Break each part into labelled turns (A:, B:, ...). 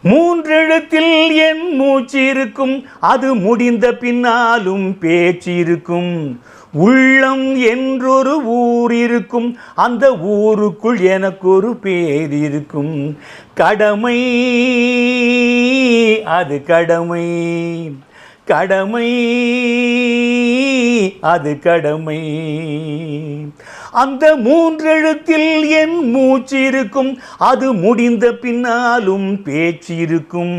A: மூன்றெழுத்தில் என் மூச்சு இருக்கும், அது முடிந்த பின்னாலும் பேச்சு இருக்கும். உள்ளம் என்றொரு ஊர் இருக்கும், அந்த ஊருக்குள் எனக்கு ஒரு பேர் இருக்கும். கடமை அது கடமை, கடமை அது கடமை. அந்த மூன்றெழுத்தில் என் மூச்சு இருக்கும், அது முடிந்த பின்னாலும் பேச்சு இருக்கும்.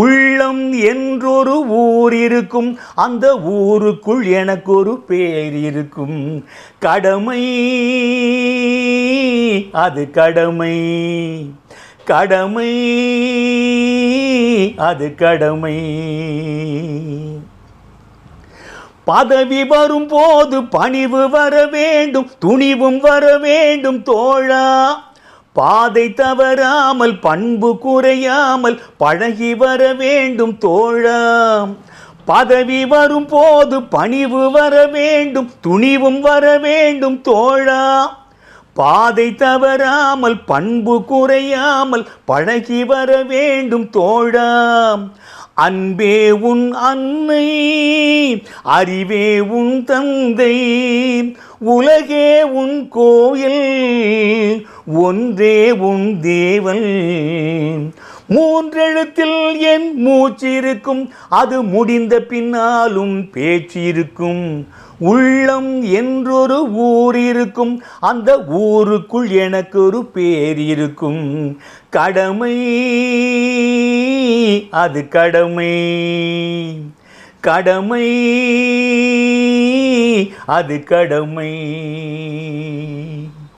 A: உள்ளம் என்றொரு ஊர் இருக்கும், அந்த ஊருக்குள் எனக்கு ஒரு பேர் இருக்கும். கடமை அது கடமை, கடமை அது கடமை. பதவி வரும் போது பணிவு வர வேண்டும், துணிவும் வர வேண்டும் தோழா. பாதை தவறாமல் பண்பு குறையாமல் பழகி வர வேண்டும் தோழா. பதவி வரும் போது பணிவு வர வேண்டும், துணிவும் வர வேண்டும் தோழா. பாதை தவறாமல் பண்பு குறையாமல் பழகி வர வேண்டும் தோழா. அன்பே உன் அன்னை, அறிவே உன் தந்தை, உலகே உன் கோயில், ஒன்றே உன் தேவன். மூன்றெழுத்தில் என் மூச்சு இருக்கும், அது முடிந்த பின்னாலும் பேச்சு இருக்கும். உள்ளம் என்றொரு ஊர் இருக்கும், அந்த ஊருக்குள் எனக்கு ஒரு பேர் இருக்கும். கடமை அது கடமை, கடமை அது கடமை.